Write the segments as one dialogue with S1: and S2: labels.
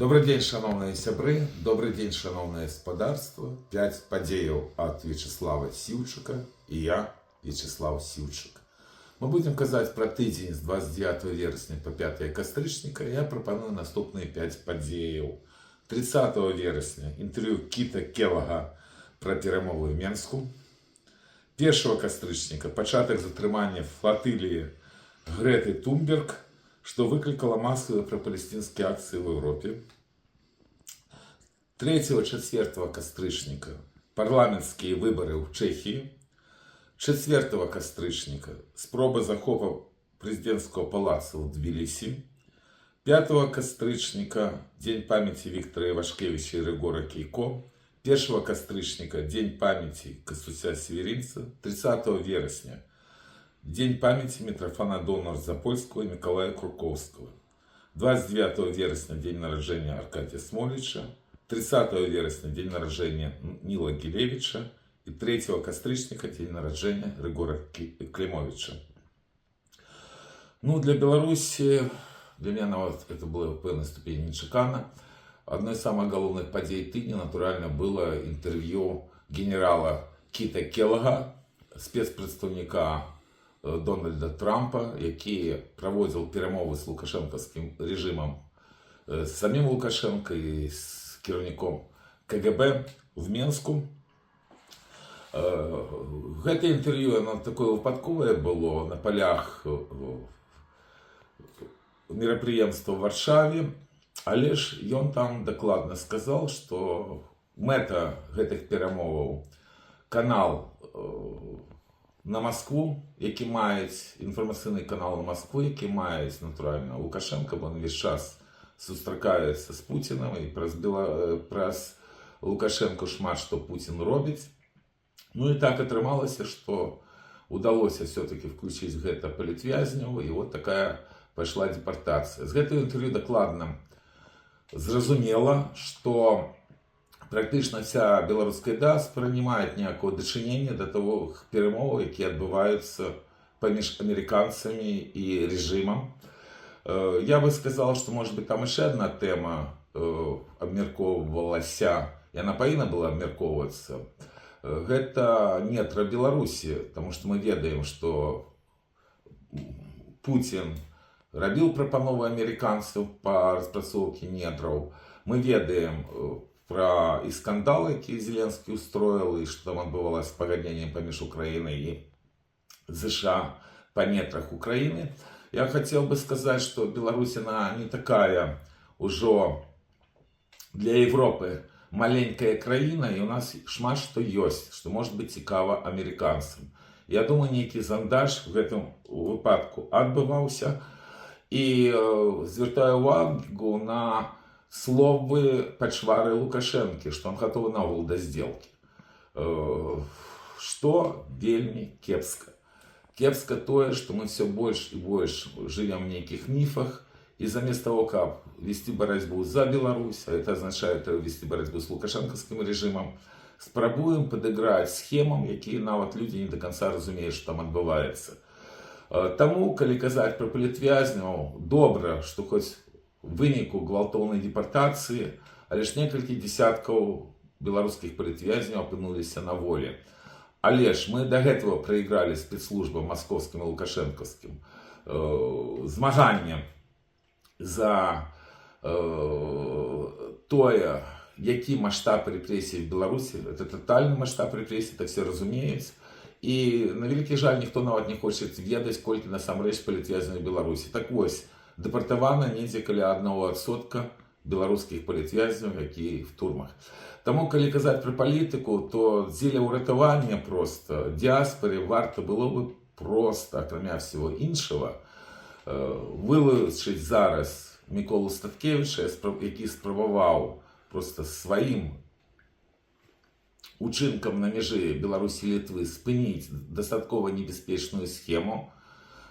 S1: Добрый дзень, шановныя сябры, добрый дзень, шановнае гаспадарства. 5 падзеяў ад Вячеслава Сіўчыка і я, Вячеслав Сіўчык. Мы будем казаць пра тыдзень з 29 верасня по 5 кастрычніка. Я прапаную наступныя 5 падзеяў. 30 верасня інтэрв'ю Кіта Келага пра перамовы ў Менску. 1 кастрычніка пачатак затрымання флатыліі Грэты Тунберг, что выкликало массовые пропалестинские акции в Европе. 3-4 кастрычніка парламентские выборы в Чехии. 4 кастрычніка спроба захопа президентского палаца в Тбилиси. 5 кастрычніка день памяти Виктора Ивашкевича и Рыгора Кейко. 1 кастрычніка день памяти Кастуся Северинца. 30 вересня день памяти Митрофана Донор-Запольского и Николая Круковского. 29 вересня день народження Аркадия Смолича. 30 вересня день народження Нила Гилевича. И 3 кастрычніка день народження Рыгора Климовича. Ну, для Беларуси, для меня это было в певной степени нечаканно. Одной из самых головных подей тыдня, натурально, было интервью генерала Кіта Келага, спецпредставника Дональда Трампа, які проводил перемовы с лукашенковским режимом, с самим Лукашенко и с кіраўніком КГБ в Менску. Гэта інтэрв'ю, оно такое выпадковое было на полях мерапрыемства в Варшаве, але ж ён там дакладна сказал, что мэта гэтых перамоваў канал на Москву, які маюць інфармацыйны канал на Москву, які маюць, натуральна, Лукашенко, бо он весь час сустракаецца з Путіным, і праз Лукашенко шмат што Путін робіць. Ну і так атрымалася, што удалося все-таки включить гэта палітвязняў, і вот такая пайшла депортацыя. З гэтага інтэрв'ю дакладна зразумела, што практычна вся беларуская дыаспора не мае ніякого дачынення да того перамоваў, якія адбываюцца паміж амерыканцамі і рэжымам. Я бы сказал, что, может быть, там яшчэ одна тэма абмяркоўвалася, яна павінна была абмяркоўвацца. Гэта нетра Беларусі, потому что мы ведаем, что Путин рабіў прапановы амерыканцаў па распрацоўкі нетраў. Мы ведаем про и скандалы, які Зеленский устроил, и что там отбывалось с погоднением помеж Украиной и США по нетрах Украины. Я хотел бы сказать, что Беларусь, она не такая уже для Европы маленькая краіна, и у нас шмат что есть, что может быть цікава американцам. Я думаю, некий зондаж в этом выпадку отбывался, и звертаю увагу на словы пачвары Лукашэнкі, што он готовы наогул да сделкі. Што вельмі кепска. Кепска тое, што мы все больш і больш живем в нейкіх міфах, і замест того, каб вести барацьбу за Беларусь, а это означает вести барацьбу с лукашэнкаўскім рэжымам, спрабуем падыграць схемам, якія нават людзі не до конца разумеюць, што там адбываецца. Таму, калі казаць пра палітвязняў, добра, што хоць выніку гвалтоўнай депортацыі, але ж некалькі дзесяткаў беларускіх палітвязняў апынуліся на волі. Але ж мы да гэтага прайгралі спецслужбам маскоўскім і лукашэнкаўскім змаганне за тое, які маштаб рэпрэсій в Беларусі. Это тотальны маштаб рэпрэсій, так все разумеюць. І на вялікі жаль, ніхто нават не хоча ведаць, колькі насамрэч палітвязняў Беларусі. Так вось, депортавана недзе каля 1% беларускіх палітвязняў, якія в турмах. Таму, калі казаць пра палітыку, то дзеля ўратавання проста дыаспоре варта было бы проста, акрамя всего іншага, вылучыць зараз Міколу Статкевіча, які спрабаваў проста сваім учынкам на мяжы Беларусі і Літвы спыніць дастаткова небяспечную схему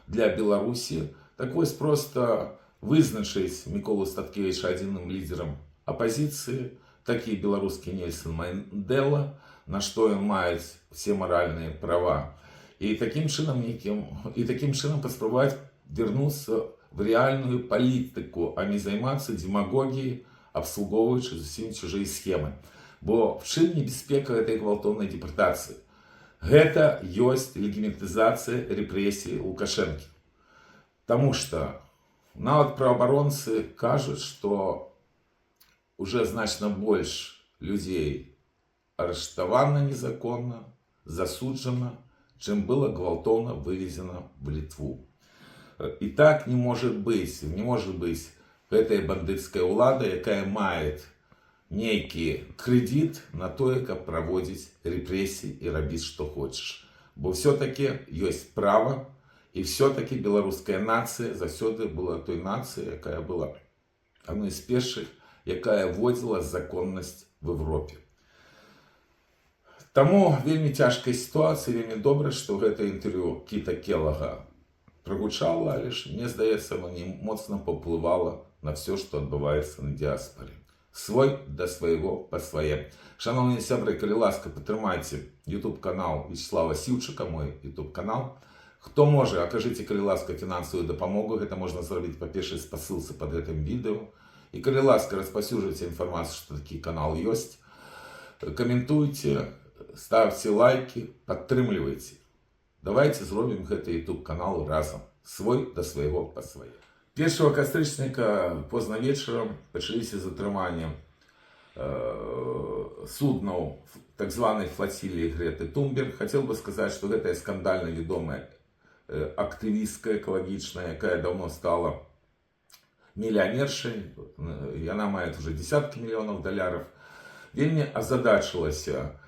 S1: для Беларусі. Так вось просто вызначыць Міколу Статкевіча адзіным лідерам апозіцыі, такі беларускі Нельсон Мандела, на што ён мае все маральныя права. І такім чынам паспрабаваць вернуцца в реальную палітыку, а не займацца демагогіяй, абслугоўваючы зусім чужыя схемы. Бо в чым небяспека гэтай гвалтоўнай департацыі? Гэта ёсць легімітызацыя рэпрэсій Лукашэнкі. Таму што нават праваабаронцы кажуць, што уже значна больш людзей арыштавана незаконна, засуджана, чым было гвалтоўна вывезена в Літву. І так не может быть гэтая бандыцкая ўлада, якая мае нейкі крэдит на тое, каб праводзіць рэпрэсіі і рабіць што хочаш. Бо все-таки ёсць права, і все-таки беларуская нацыя заўсёды была той нацыяй, якая была адной з першых, якая вводзіла законнасць в Европе. Таму вельмі цяжкая сітуацыя, вельмі добра, што гэта інтэрв'ю Кіта Келлага прагучала, але ж, мне здаецца, мне моцна паўплывала на все, што адбываецца на дыаспоре. Свой да свайго па свае. Шановныя сябры, калі ласка, падтрымайце YouTube канал Вячеслава Сіўчыка, мой YouTube канал. Хто можа, акажыце, калі ласка, фінансавую дапамогу. Гэта можна зрабіць па першай спасылцы пад гэтым відэо. І калі ласка, распаўсюджвайце інфармацыю, што такі канал ёсць. Каментуйце, ставьте лайки, падтрымлівайце. Давайте зробім гэты YouTube канал разам. Свой да свайго па свае. 1 кастрычніка позна вечарам пачаліся затрыманні суднаў так званай флотилии Греты Тунберг. Хотел бы сказать, что гэта скандальна вядомая актывістка экалагічная, якая давно стала миллионершей. Яна мае уже десятки миллионов долларов. Вельмі азадачылася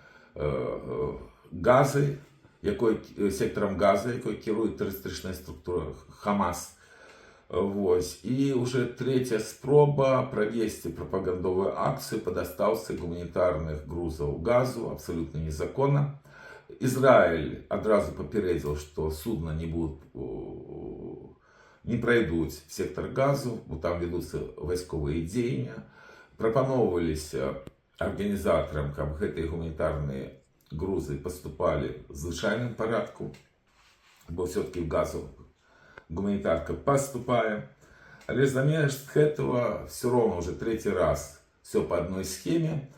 S1: газы, сектором газа, якой кіруе тэрарыстычная структура Хамас. И уже третья спроба провести пропагандовую акцию по доставке гуманитарных грузов газу абсолютно незаконно. Израиль одразу попередил, что судно не пройдут в сектор газу, бо там ведутся войсковые деяния. Пропоновались организаторам, как эти гуманитарные грузы поступали в звычайным порядку, бо все-таки в газу гуманитарка поступая. Але замест этого все равно уже третий раз все по одной схеме.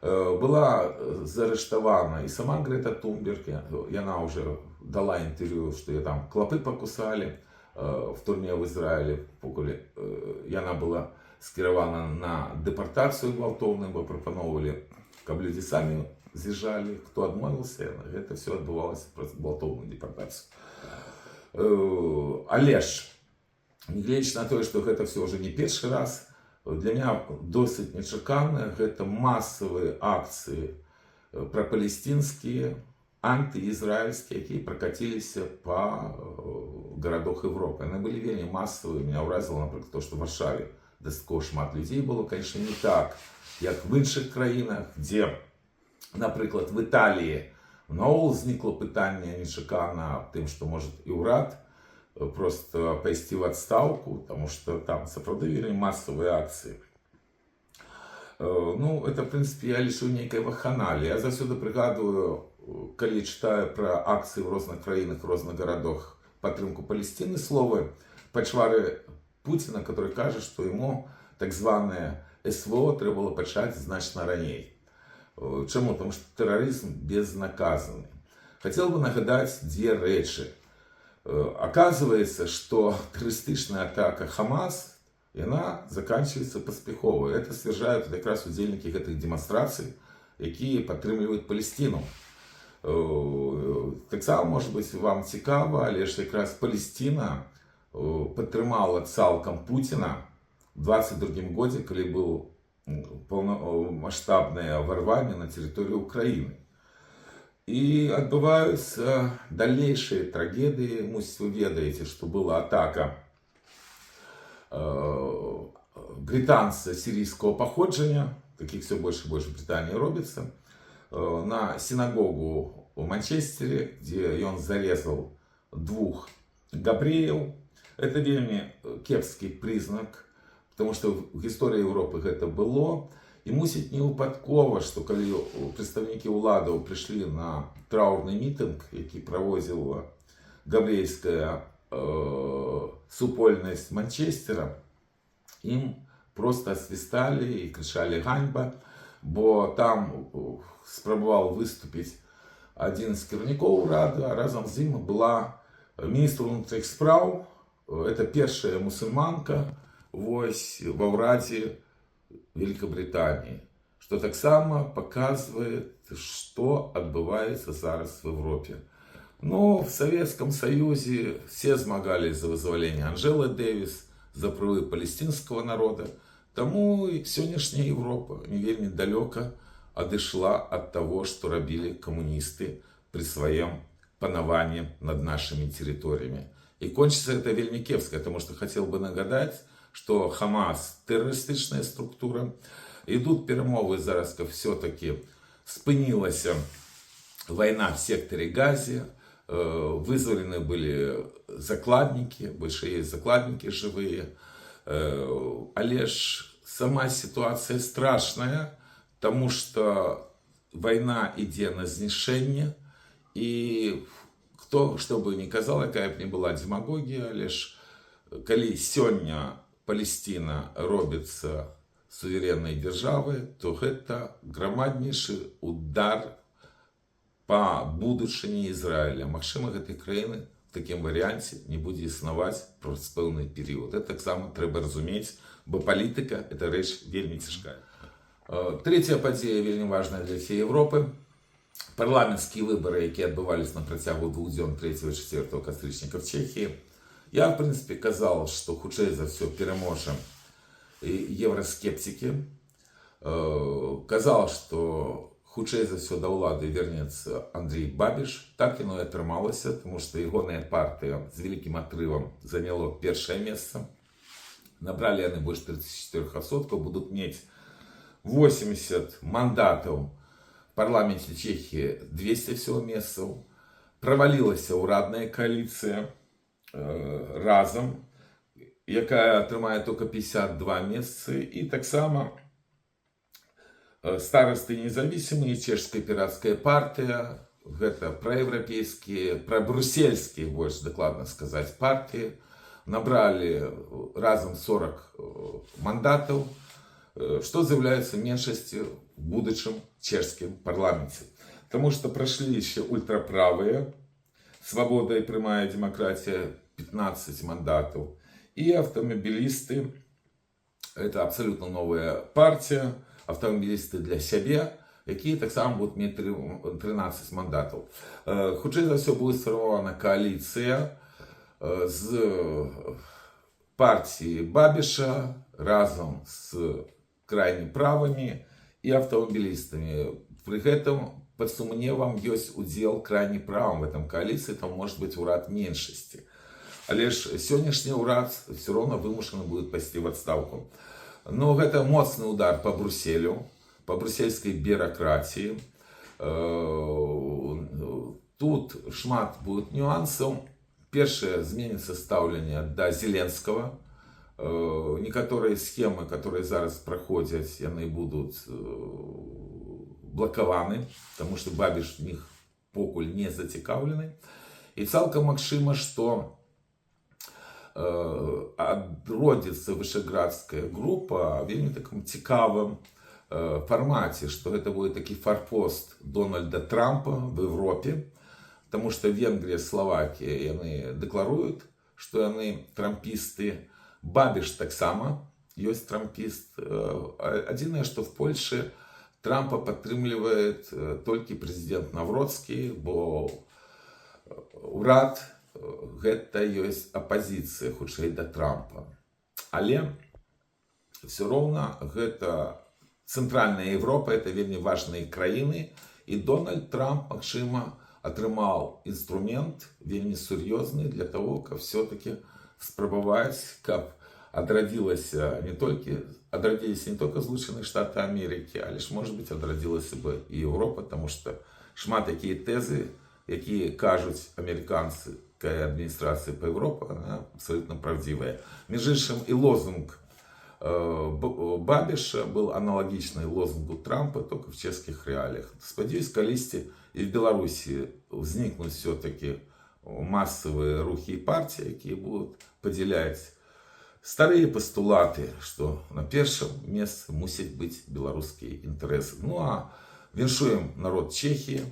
S1: Была заарештована и сама Грета Тунберг. И она уже дала интервью, что ее там клопы покусали в турне в Израиле. И она была скіравана на депортацию гвалтовную, бо пропоновали, каб люди сами з'їжджали. Кто отмовился, это все отбывалось про гвалтовную депортацию. Але ж, негледзячы на тое, што гэта все уже не першы раз, для меня досыць нечакана, гэта масавыя акцыі прапалестинскія, антыізраильскія, якія пракаціліся па гарадах Европы. Яны былі вельмі масавыя. Меня ўразіла, напрыклад, то, што в Варшаве дастаткова шмат людзей было, конечно, не так, як в іншых краінах, дзе, напрыклад, в Італіі наогул знікла пытанне нечакана аб тым, што может і ўрад просто пайсці в адстаўку, потому что там сапраўды вельмі масавыя акцыі. Ну, это, в принципе, я лічу нейкай ваханаліі. Я заўсёды прыгадваю, калі читаю про акцыі в розных краінах, в розных гарадах падтрымку Палестины, словы пачвары Путина, который кажа, что ему так званое СВО трэба было пачаць значна раней. Чему? Потому что терроризм безнаказанный. Хотел бы нагадать две речи. Оказывается, что террористичная атака Хамас, она заканчивается поспехово. Это стверджают как раз удзельники этих демонстраций, которые поддерживают Палестину. Так само, может быть, вам цікаво, але ж как раз Палестина поддержала цалком Путина в 22 году, когда был полномасштабное ворвание на территорию Украины. И отбываются дальнейшие трагедии. Вы ведаете, что была атака британца сирийского походження, таких все больше и больше в Британии робится, на синагогу в Манчестере, где он зарезал 2 габреев. Это вельми кепский признак, потому что в истории Европы это было. И мусіць не выпадкова, што калі прадстаўнікі ўладаў прыйшлі на траурны мітынг, які праводзіла габрэйская супольнасць Манчестера, ім просто освистали і кричали «ганьба», бо там спробував виступити один з керівників Ради, а разом з ним була міністр внутрішніх справ. Це перша мусульманка в Раді Великобританії, що так само показує, що відбувається зараз в Європі. Ну, в Советском Союзе все змагались за вызволение Анжелы Дэвис, за правы палестинского народа. Тому и сегодняшняя Европа не вельми далеко отошла от того, что робили коммунисты при своем пановании над нашими территориями. И кончится это вельми кепско, потому что хотел бы нагадать, что Хамас террористичная структура. Идут перемовы зараз, все-таки спынилась война в секторе Газе. Вызволены были закладники, больше есть закладники живые. Але ж сама ситуация страшная, потому что война идет на знішение. И кто, что бы ни казал, какая бы ни была демагогия, але ж коли сегодня Палестина робится суверенной державой, то это громаднейший удар по будучыні Ізраїля. Магчыма, гэтай краіны в такім варыянце не будзе існаваць праз пэўны перыяд. Это таксама трэба разумець, бо палітыка – это рэч вельмі цяжкая. Третья падзея вельмі важная для всей Европы. Парламенцкія выбары, якія адбываліся на працягу 2 дзён 3-4 кастрычніка в Чехії. Я, в принципе, казал, что хутчэй за все пераможа евроскептики. Казал, что хутчэй за все до ўлады вернется Андрей Бабиш. Так яно и атрымалася, потому что ягоная партия с великим отрывом заняла первое место. Набрали они больше 34%, будут иметь 80 мандатов в парламенте Чехии, 200 всего месяцев. Провалилась урадная коалиция разом, якая атрымае только 52 месяцы. И так само старосты независимые, чешская пиратская партия, это проевропейские, пробрюссельские, больше докладно сказать, партии, набрали разом 40 мандатов, что заявляется меньшостью в будущем чешском парламенте. Потому что прошли еще ультраправые, свобода и прямая демократия, 15 мандатов, и автомобилисты, это абсолютно новая партия, автомобілісти для себе, які так само будуть мати 13 мандатів. Хутчэй за все буде сформована коаліція з партії Бабіша разом з крайне правыми и автомобилистами. При этом, под сумневом, есть удел крайне правым в этом коалиции, там может быть урад меньшости. Але ж сегодняшний урад все равно вымушены будет пойти в отставку. Но это моцный удар по Брюсселю, по брюссельской бюрократии. Тут шмат будет нюансов. Первое, зменится ставление до Зеленского. Некоторые схемы, которые зараз проходят, они будут блокованы, потому что Бабиш в них покуль не зацікавлений. И цалкам магчыма, что родится вышеградская группа в вельмі таком цікавым формате, что это будет такой форпост Дональда Трампа в Европе, потому что Венгрия, Словакия, они декларуют, что они трамписты. Бабиш так само есть трампист. Одиное, что в Польше Трампа подтрымлівает только президент Навроцкий, бо урад гэта ёсць апозіцыя хутчэй да Трампа. Але все роўна гэта цэнтральная Европа, это вельмі важныя краіны, і Дональд Трамп, магчыма, атрымаў інструмент вельмі сур'ёзны для того, каб все-таки спрабаваць, каб адрадзіліся не только Злучаныя Штаты Америки, але ж, может быть, адрадзілася бы і Европа, потому что шмат такія тэзы, якія кажуць американцы, администрации по Европе, она абсолютно правдивая. Между іншим, и лозунг Бабиша был аналогичный лозунгу Трампа, только в чешских реалиях. Сподіваюсь, колись и в Беларуси возникнут все-таки массовые рухи и партии, которые будут поделять Старые постулаты, что на першым месцы мусяць быць беларускія інтарэсы. Ну а віншуем народ Чехії,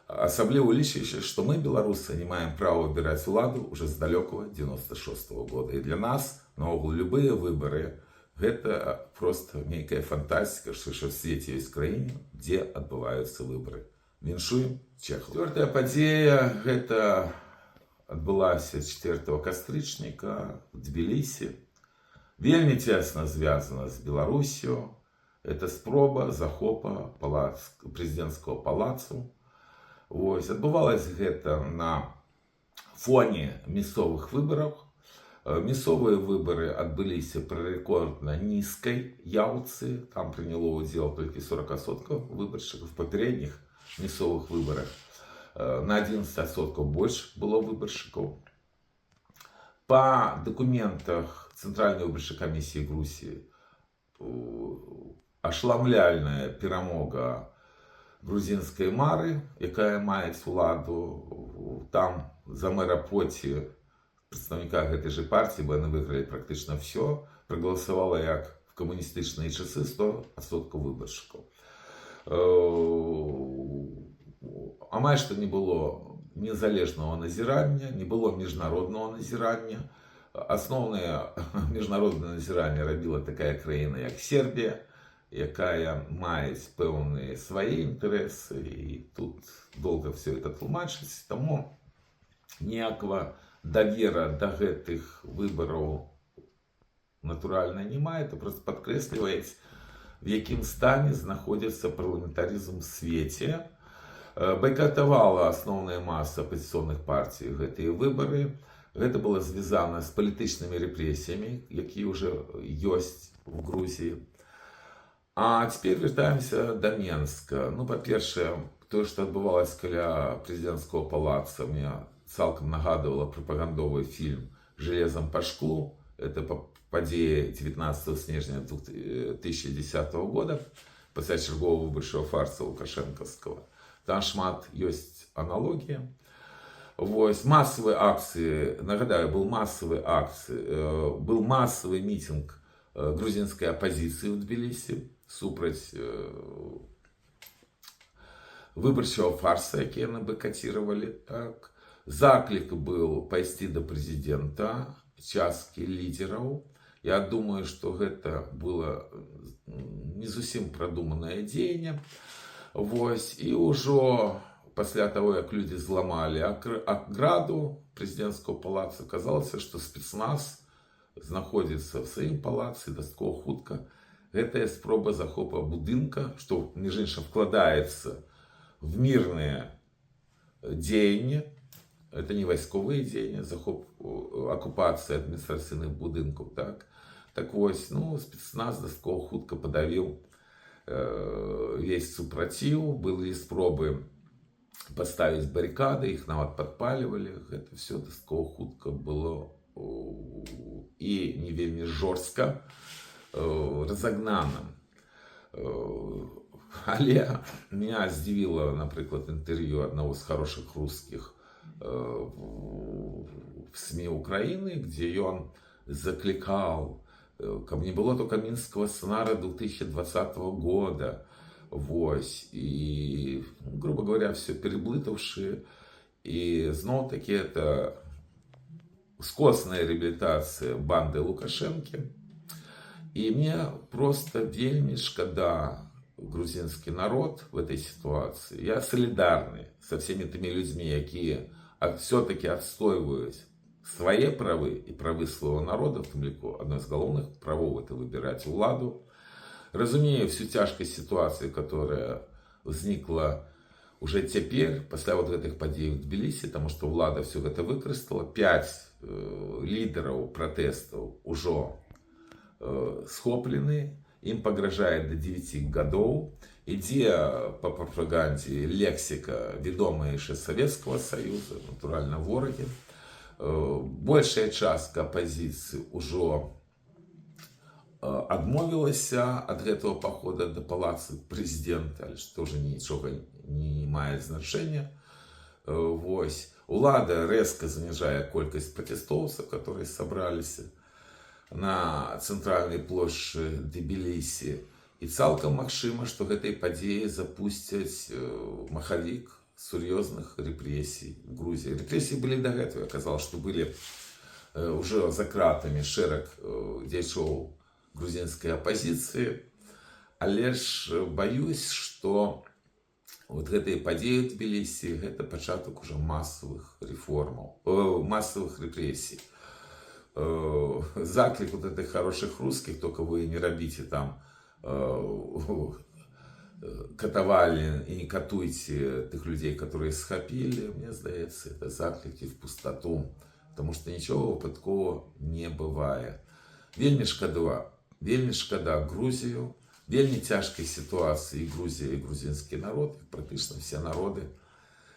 S1: асабліва улічваючы, што мы, беларусы, не маем права выбіраць уладу уже з далёкага 96-го года. І для нас, наогул, любыя выбары гэта просто нейкая фантастика, што в свеце ёсць краіны, дзе адбываюцца выбары. Віншуем чэхаў. Чвёртая падзея гэта адбылася 4 кастрычніка в Тбілісі. Вельмі цесна звязана з Беларусью. Это спроба захопа прэзідэнцкага палацу. Адбывалось гэта на фоне мясцовых выбараў. Мясцовыя выбары адбыліся пры рэкордна нізкай яўцы. Там прыняло ўдзел толькі 40% выбаршчыкаў. В папярэдніх мясцовых выбарах на 11% больш было выбаршчыкаў. Па дакументах Цэнтральнай выбарчай камісіі Грузіі ашламляльная перамога грузінскай мары, якая мае уладу. Там за мэра Поці, прадстаўніка гэтай жа партыі, бо яны выйгралі практычна ўсё, прагаласавала як в камуністычныя часы 100% выбаршчыкаў. Амаль што не было незалежнага назірання, не было міжнароднага назірання. Асноўнае міжнароднае назіранне рабіла такая краіна, як Сербія, якая мае пэўныя свае інтарэсы, і тут доўга все это тлумачыць. Таму ніякага давера да гэтых выбараў натуральна не мае. Это просто падкрэсліваюць, в якім стане знаходзіцца парламентарызм в свеце. Байкатавала асноўная маса апазіцыйных партый гэтыя выбары. Гэта было звязана з палітычнымі рэпрэсіямі, якія ўжо ёсць в Грузіі. А цяпер вяртаемся да Менска. Ну, па-першае, тое, што адбывалася каля прэзідэнцкага палаца, мне цалкам нагадывала прапагандовы фільм «Железом по шклу». Это падзея 19 снежня 2010 года, пасля чарговага выбарчага фарса лукашэнкаўскага. Там шмат ёсць аналогія. Массовые акции, нагадаю, был массовый митинг грузинской оппозиции в Тбилиси супраць выбарчага фарса, які яны бойкотировали. Так. Заклік был пайсці до президента, часткі лидеров. Я думаю, что это было не зусім продуманное дзеянне. И уже после того, как люди взломали ограду президентского палаца, оказалось, что спецназ находится в своем палаце дастаткова хутка. Это спроба захопа будынка, что, між іншым, вкладается в мирные дзеянні. Это не вайсковые дзеянні, захоп, оккупация административных будынков. Так вот, спецназ дастаткова хутка подавил весь супраціў. Были спробы поставить баррикады, их нават подпаливали. Это все дастаткова хутка было и не вельмі жорстка разогнана. Але меня здзівіла, например, интервью одного из хороших русских в СМИ Украины, где он закликал, каб не было только Минского сценария 2020 года. И, грубо говоря, все переблытавшие. И зноў-таки это скосная реабилитация банды Лукашенки. И мне просто вельмі шкада грузинский народ в этой ситуации. Я солидарный со всеми теми людьми, якія все-таки отстаивают свои правы и правы свого народа, в том лику одно из главных правов это выбирать владу. Разумею всю тяжкость ситуации, которая возникла уже теперь, после вот этих подей в Тбилиси, потому что влада все это выкористала. 5 лидеров протестов уже схоплены, им погрожает до 9 годов. Ідзе по пропаганде лексика, ведомая еще Советского Союза, натурально вороги. Большая частка оппозиции уже адмовілася от этого похода до палаца президента, что тоже ничего не имеет значения. Улада резко занижая колькость протестовцев, которые собрались. на цэнтральнай плошчы Тбілісі. І цалкам магчыма, што гэтай падзеі запусцяць махавік сур'ёзных рэпрэсій в Грузіі. Рэпрэсіі былі дагэтуль. Аказалось, што былі ўжо за кратамі шэраг дзеячоў грузінскай апазіцыі. Але ж баюсь, што вот гэтыя падзеі ў Тбілісі гэта пачатак ужо масавых рэформаў, масавых рэпрэсій. Заклик вот этих хороших русских, только вы не робите там катовали и не катуйте тех людей, которые схопили, мне здаецца, это заклики в пустоту, потому что ничего выпадкового не бывает. Вельмі шкада Грузію, вельмі цяжкай сітуацыі Грузія і грузінскі народ, практычна все народы,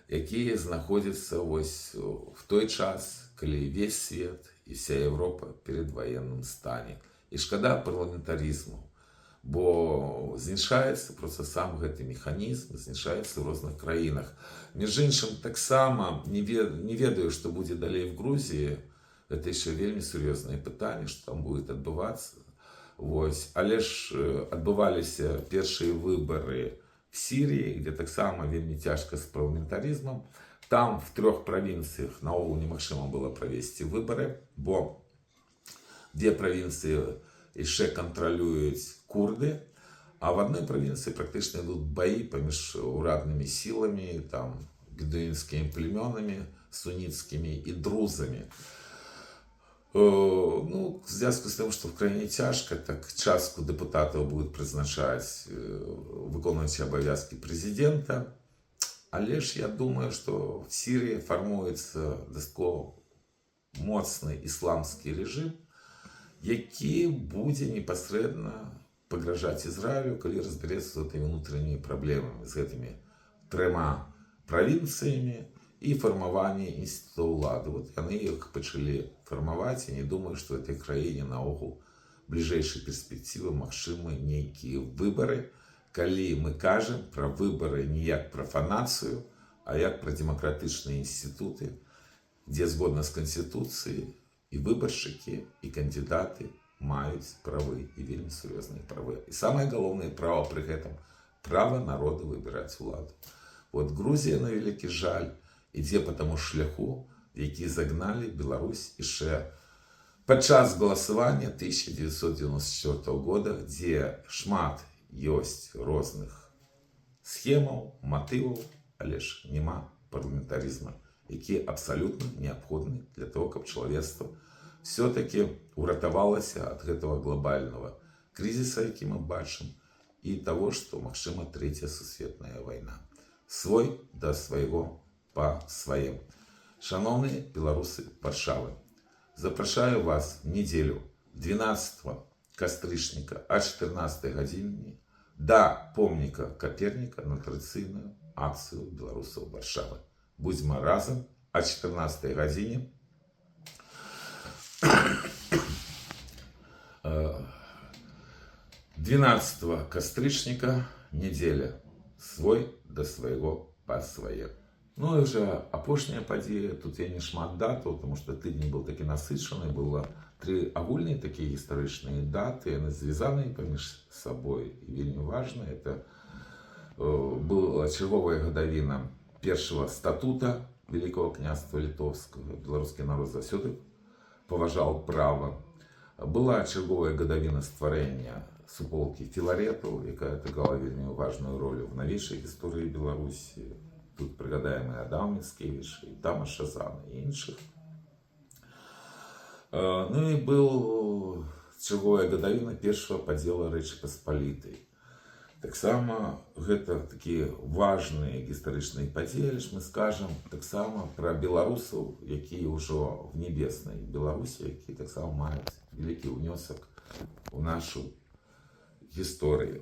S1: якія знаходзяцца вось в той час, калі весь свет і вся Європа перед воєнним стані. І шкада парламентаризму, бо знішається просто сам гэты механізм, знішається в різних країнах. Між іншим, так само не ведаю, що буде далі в Грузії. Це ще вельми серйозне питання, що там буде відбуватися. Ось. Але ж відбувалися перші вибори в Сирії, де так само вельми тяжко з парламентаризмом. Там в 3 провінціях наогул немагчыма было правесці выборы, бо 2 провінцыі яшчэ кантралююць курды, а в одной провінцыі практычна ідуць баі паміж ураднымі сіламі, там, бедуінскімі племёнамі, суніцкімі і друзамі. Ну, в зв'язку з тим, що в країні тяжко, так частку депутатів будуть призначати виконуючі обов'язки президента. Але ж я думаю, що в Сирії формується досить моцний ісламський режим, який буде непосредственно погрожати Ізраїлю, коли розбереться з цими внутрішніми проблемами, з цими 3 провінціями і формування інституту влади. От вони їх почали формувати, і не думаю, що в цій країні наогул в ближайшій перспективі магчимі нейкі вибори, коли ми кажемо про вибори не як профанацію, а як про демократичні інститути, де згодно з Конституцією і виборщики, і кандидати мають прави, і вельми серйозні прави. І саме головне право при цьому – право народу вибирати владу. От Грузія, на великий жаль, іде по тому шляху, в який загнали Білорусь ще під час голосування 1994 року, де шмат есть розных схемаў, матываў, але ж няма парламентаризма, які абсолютно необходны для того, каб чалавецтва все-таки уратавалася от этого глобального кризиса, які мы бачым, и того, что магчыма 3-я сусветная война. Свой да свайго па сваім. Шановныя беларусы Варшавы, запрашаю вас в неделю 12 кастрычніка о 14 гадзіне да помніка Каперніка на традыцыйную акцыю беларусаў Варшавы. Будзем разам о 14 гадзіне 12 кастрычніка, неделя. Свой да свайго па свае. Ну і вже апошняя падзея, тут я не шмат датаў, тому што тыдзень был такі насычаны, было 3 агульныя такія гістарычныя даты, яны звязаныя паміж сабой і вельмі важна. Это была чарговая гадавіна першага статута Великого княства Літоўскага. Беларускі народ заўсёды паважаў права. Была чарговая гадавіна стварэння суполкі Філарэтаў, якая адыграла вельмі важную ролю в навейшай гісторыі Беларусі. Тут пригадаем и Адам Мицкевич, и Тамаш Шазан, и іншых. Ну и был черговая гадавіна першого падзела Рэчы Паспалітай. Так само гэта такие важные гістарычныя падзеі, мы скажем так само про беларусаў, якія ўжо в небеснай Беларусі, якія так само маюць вялікі ўнёсак у нашу гісторыю.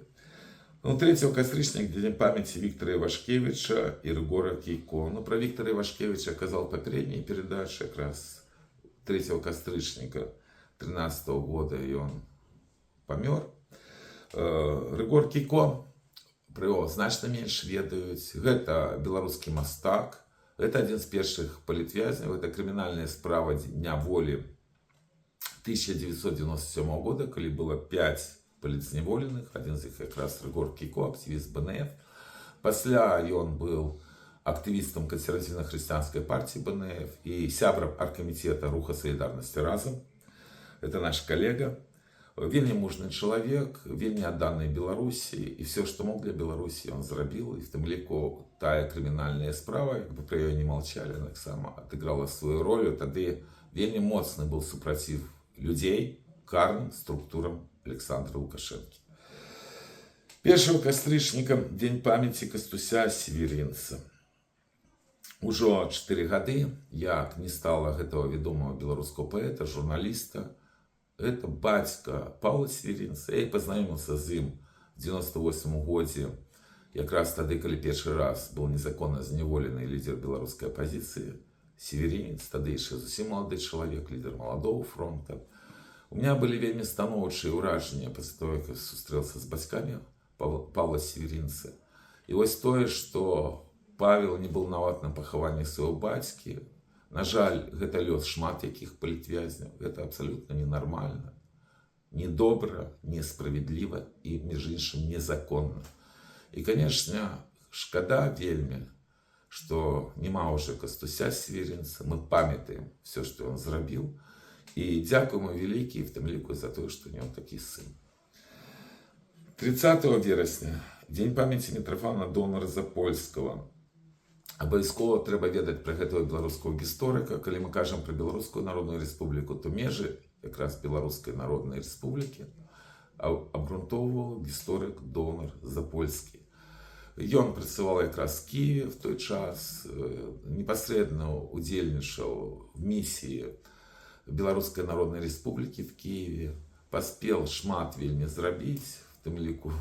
S1: Ну, 3 кастрычніка, День памяти Виктора Ивашкевича и Рыгора Кейко. Ну, про Виктора Ивашкевича оказал попередние передачи, как раз 3 кастрычніка 13 года, и он помер. Рыгор Кейко, про его значно меньше ведаюць. Это белорусский мастак, это один из первых политвязняў, это криминальная справа Дня воли 1997 года, когда было 5 паліцзняволеных, один з іх якраз Рыгор Кіко, актывіст БНФ. Пасля ён быў актывістам кансервативно-хрысціянскай партии БНФ и сябрам аргкамітэта Руха Солидарности Разом. Это наш коллега. Вельмі мужны человек, вельмі адданы Беларусі, и все, что мог для Беларусі, он зрабіў. И в тым ліку тая крымінальная справа, як бы про ее не молчали, она таксама отыграла свою роль. Тады вельмі моцны был супротив людей карным структурам Александра Лукашенко. 1 кастрычніка дзень памяці Кастуся Северинца. Ужо 4 гады, як не стала гэтага вядомага беларускага паэта, журналіста. Это бацька Паўла Северинца. Я пазнаёміўся з ім в 98 годзе, якраз тады, калі першы раз был незаконна зняволены лідер беларускай апозіцыі Северинец, тады яшчэ зусім малады чалавек, лідер маладога фронта. У меня были вельмі станоўчыя ўражанні пасля того, як я сустрэўся з бацькамі Павла Северинца. И вот тое, что Павел не был нават на пахаванні свайго бацькі. На жаль, гэта лёс шмат якіх палітвязняў. Это абсолютно ненармальна, недобра, несправедліва и, між іншым, незаконна. И, конечно, шкада вельмі, что нема уже Кастуся Северинца. Мы памятаем все, что он зрабіў. И дзякуем вялікі, в тым ліку, за то, что у него такі сын. 30 верасня, дзень памяці Мітрафана Донара Запольского. Абавязкова трэба ведаць пра гэтага беларускага гісторыка. Калі мы кажам пра Беларускую Народную Рэспубліку, то межы якраз Беларускай Народнай Рэспублікі абгрунтоўваў гісторык Донар Запольскі. Ён працаваў якраз в Киеве в той час, непасрэдна удзельнічаў в місіі Беларускай Народнай Рэспублікі в Киеве, паспеў шмат вельмі зрабіць, в тым ліку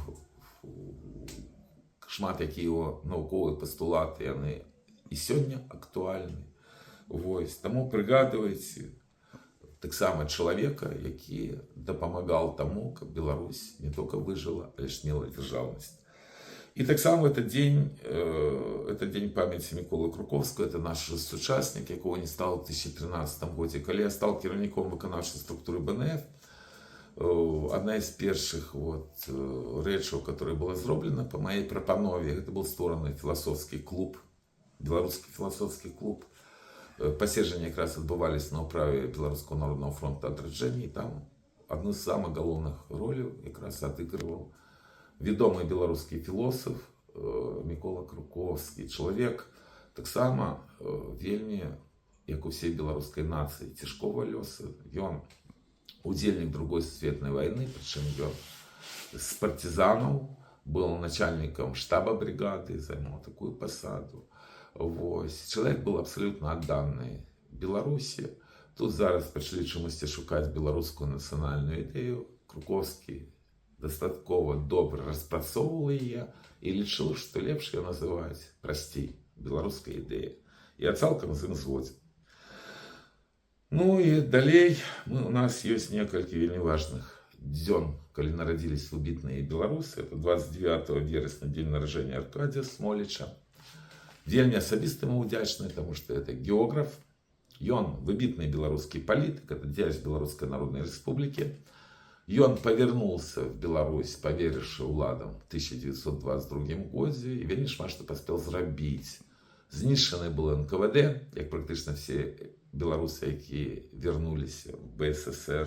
S1: шмат якія его навуковыя пастулаты, яны і сёння актуальны. Вось. Таму прыгадвайце таксама чалавека, які дапамагаў таму, каб Беларусь не только выжыла, але ж мела дзяржаўнасць. И таксама это день памяти Миколы Круковского, это наш сучасник, якого не стало в 2013 годзе. Калі я стал кіраўніком выканаўчай структуры БНФ, одна из первых рэчаў, которая была зроблена по моей прапанове, это был створаны философский клуб, беларускі философский клуб. Паседжанні якраз адбывались на ўправе Беларускага народного фронта адраджэння, и там одну з самых галоўных роляў якраз адыгрываў вядомы беларускі філосаф Мікола Круковскі. Чалавек таксама вельмі, як у всей беларускай нацыі, цяжкога лёса. Ён удзельнік Другой сусветнай вайны, прычым ён з партизанаў, был начальником штаба бригады, займаў такую пасаду. Вось. Чалавек был абсолютно адданы Беларусі. Тут зараз пачалі чамусьці шукаць беларускую нацыянальную ідэю. Круковскі дастаткова добра распрацоўваў яе і лічыў, што лепш ее называць прасцей беларускай ідэяй. Я цалкам з ім згодзін. Ну и далей у нас есть некалькі вельмі важных дзён, калі нарадзіліся выбітныя беларусы. Это 29 верасня, дзень нараджэння Аркадія Смоліча. Вельмі асабіста мы удзячны, тому что это географ. Ён выбітны беларускі палітык, это дзяч Беларускай Народнай Рэспублікі. Ён павярнуўся в Беларусь, паверыўшы ўладам в 1922 годзе, і вельмі шмат што паспеў зрабіць. Знішчаны был НКВД, як практычна все беларусы, якія вярнуліся в БССР.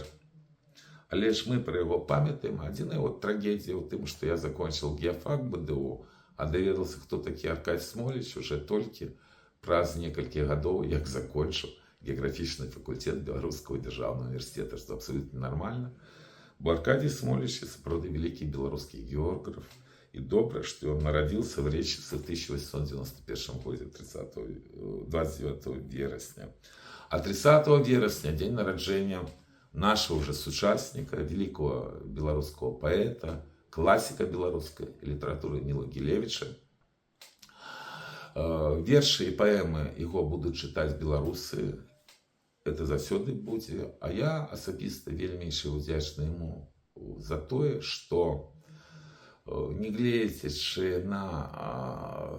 S1: Але ж мы пра яго памятаем. Адзіная трагедія ў тым, што я закончыў геафак БДУ, а даведаўся, хто такі Аркадій Смоліч уже толькі праз некалькі гадоў, як закончыў геаграфічны факультэт Беларускага дзяржаўнага універсітэта, што абсолютно нормально. Бо Аркадій Смоліч сапраўды вялікі беларускі географ. И добра, что он народился в Речице в 1891 году, 29 вересня. А 30 вересня, день народжения нашего уже сучасника, великого белорусского поэта, классика белорусской литературы Мила Гілевіча. Верши и поэмы его будут читать белорусы. Это заўсёды будзе. А я асабіста вельмі удзячны ему за то, что не глядзячы на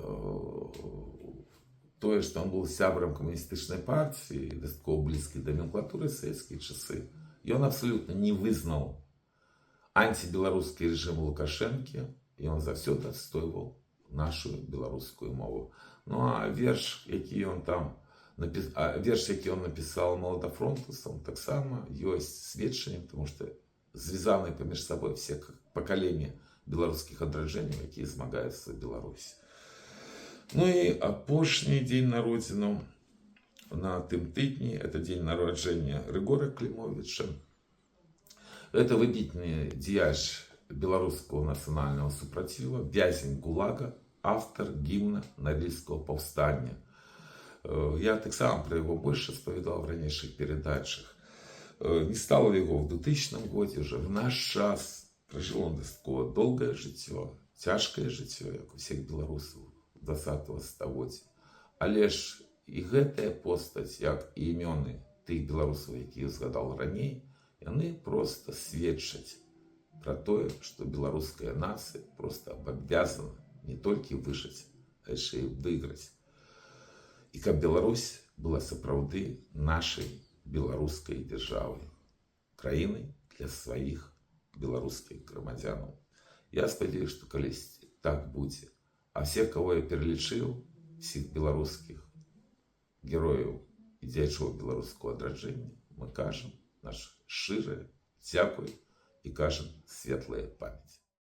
S1: тое, што он был сябрам камуністычнай партыі, дастаткова блізкі да номенклатуры савецкія часы, И он абсолютно не вызнал антибелорусский режим Лукашенко, и он завсёды отстойвал нашу белорусскую мову. Ну а верш, які он там написал молодофронтовцам, так само есть сведчаннем, потому что звязаны поміж собой все поколения белорусских адраджэнняў, якія змагаюцца за Беларусь. Ну и апошні дзень народзінаў на тым тыдні, это день народження Григория Климовича. Это выбітны дзеяч белорусского национального супротива, вязень ГУЛАГа, автор гимна Норильского повстания. Я так само про его больше распавядал в ранейших передачах. Не стало его в 2000 году, уже в наш час прожил он такое долгое жыццё, цяжкае жыццё, як у всех белорусаў 20-го стагоддзя. Але ж і гэтая постаць, як і імёны тых беларусаў, якія згадал раней, яны просто сведчаць про тое, што беларуская нацыя просто абавязана не толькі выжыць, а яшчэ і выйграць. І каб Беларусь была сапраўды нашай беларускай дзяржавай, краінай для сваіх беларускіх грамадзянаў. Я спадзяюся, што калісьці так будзе. А всех, кого я перелічыў, всіх беларускіх герояў і дзеячоў беларускага адраджэння, мы кажам наш шчырае дзякуй і кажам светлая памяць.